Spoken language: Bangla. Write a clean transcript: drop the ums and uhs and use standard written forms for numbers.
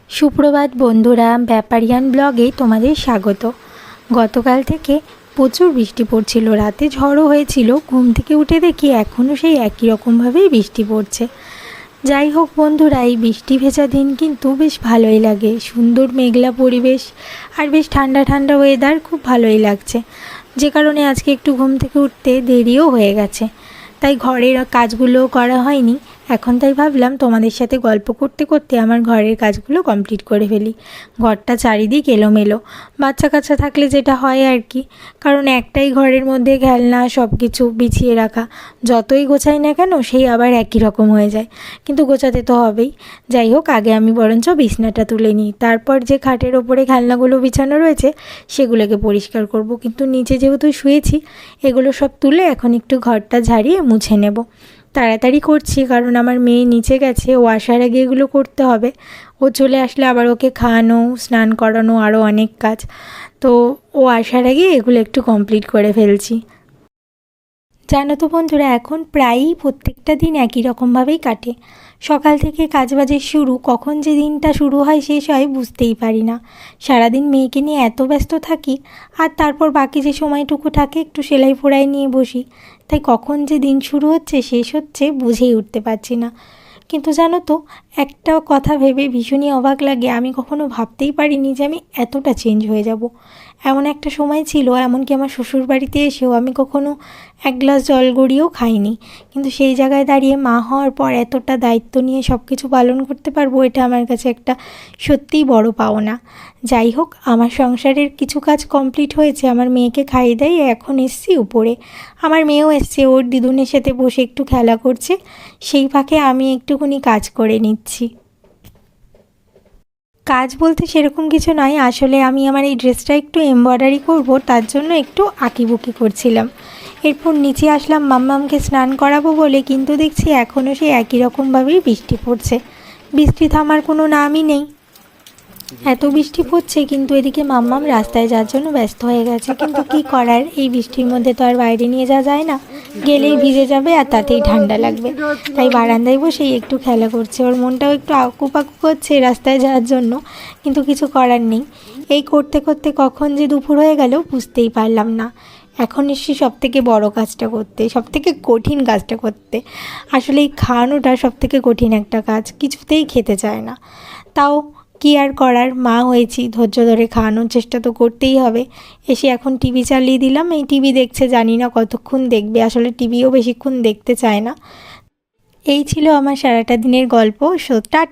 সুপ্রভাত বন্ধুরা, ব্যাপারিয়ান ব্লগে তোমাদের স্বাগত। গতকাল থেকে প্রচুর বৃষ্টি পড়ছিল, রাতে ঝড়ও হয়েছিল। ঘুম থেকে উঠে দেখি এখনও সেই একই রকমভাবেই বৃষ্টি পড়ছে। যাই হোক বন্ধুরা, এই বৃষ্টি ভেজা দিন কিন্তু বেশ ভালোই লাগে। সুন্দর মেঘলা পরিবেশ আর বেশ ঠান্ডা ঠান্ডা ওয়েদার, খুব ভালোই লাগছে। যে কারণে আজকে একটু ঘুম থেকে উঠতে দেরিও হয়ে গেছে, তাই ঘরের কাজগুলোও করা হয়নি। এখন তাই ভাবলাম তোমাদের সাথে গল্প করতে করতে আমার ঘরের কাজগুলো কমপ্লিট করে ফেলি। ঘরটা চারিদিক এলোমেলো, বাচ্চা কাচ্চা থাকলে যেটা হয় আর কি, কারণ একটাই ঘরের মধ্যে খেলনা সব কিছু বিছিয়ে রাখা, যতই গোছাই না কেন সেই আবার একই রকম হয়ে যায়, কিন্তু গোছাতে তো হবেই। যাই হোক, আগে আমি বরঞ্চ বিছনাটা তুলে নিই, তারপর যে খাটের ওপরে খেলনাগুলো বিছানো রয়েছে সেগুলোকে পরিষ্কার করব। কিন্তু নিচে যেহেতু শুয়েছি, এগুলো সব তুলে এখন একটু ঘরটা ঝাড়িয়ে মুছে নেব। তাড়াতাড়ি করছি কারণ আমার মেয়ে নিচে গেছে, ও আসার আগে এগুলো করতে হবে। ও চলে আসলে আবার ওকে খাওয়ানো, স্নান করানো, আরও অনেক কাজ। তো ও আসার আগে এগুলো একটু কমপ্লিট করে ফেলছি। জানো তো বন্ধুরা, এখন প্রায়ই প্রত্যেকটা দিন একই রকমভাবেই কাটে। সকাল থেকে কাজবাজের শুরু, কখন যে দিনটা শুরু হয় শেষ হয় বুঝতেই পারি না। সারাদিন মেয়েকে নিয়ে এত ব্যস্ত থাকি, আর তারপর বাকি যে সময়টুকু থাকে একটু সেলাই ফোড়াই নিয়ে বসি। তাই কখন যে দিন শুরু হচ্ছে শেষ হচ্ছে বুঝেই উঠতে পারছি না। কিন্তু জানো তো, একটা কথা ভেবে ভীষণই অবাক লাগে। আমি কখনো ভাবতেই পারিনি যে আমি এতটা চেঞ্জ হয়ে যাব। এমন একটা সময় ছিল, এমনকি আমার শ্বশুর বাড়িতে এসেও আমি কখনো এক গ্লাস জল গড়িয়েও খাইনি। কিন্তু সেই জায়গায় দাঁড়িয়ে মা হওয়ার পর এতটা দায়িত্ব নিয়ে সব কিছু পালন করতে পারবো, এটা আমার কাছে একটা সত্যিই বড় পাওনা। যাই হোক, আমার সংসারের কিছু কাজ কমপ্লিট হয়েছে, আমার মেয়েকে খাইয়ে দেয়, এখন এসছি উপরে। আমার মেয়েও এসছে, ওর দিদুনের সাথে বসে একটু খেলা করছে, সেই ফাঁকে আমি একটুখানি কাজ করে নিচ্ছি। কাজ বলতে সেরকম কিছু নয়, আসলে আমি আমার এই ড্রেসটা একটু এমব্রয়ডারি করব, তার জন্য একটু আঁকিবুকি করছিলাম। এরপর নিচে আসলাম মাম্মামকে স্নান করাবো বলে, কিন্তু দেখছি এখনও সেই একই রকমভাবেই বৃষ্টি পড়ছে। বৃষ্টি থামার কোনো নামই নেই, এত বৃষ্টি পড়ছে। কিন্তু এদিকে মাম্মাম রাস্তায় যাওয়ার জন্য ব্যস্ত হয়ে গেছে, কিন্তু কি করার, এই বৃষ্টির মধ্যে তো আর বাইরে নিয়ে যাওয়া যায় না, গেলেই ভিজে যাবে আর তাতেই ঠান্ডা লাগবে। তাই বারান্দায় বসেই একটু খেলা করছে, ওর মনটাও একটু আকুপাকু করছে রাস্তায় যাওয়ার জন্য, কিন্তু কিছু করার নেই। এই করতে করতে কখন যে দুপুর হয়ে গেল বুঝতেই পারলাম না। এখন এসছি সবথেকে বড় কাজটা করতে, সবথেকে কঠিন কাজটা করতে। আসলে এই খাওয়ানোটা সবথেকে কঠিন একটা কাজ, কিছুতেই খেতে চায় না। তাও কি আর করার, মা হয়েছি, ধৈর্য ধরে খাওয়ানোর চেষ্টা তো করতেই হবে। এসে এখন টিভি চালিয়ে দিলাম, এই টিভি দেখছে, জানি না কতক্ষণ দেখবে, আসলে টিভিও বেশিক্ষণ দেখতে চায় না। এই ছিল আমার সারাটা দিনের গল্প। টাটা।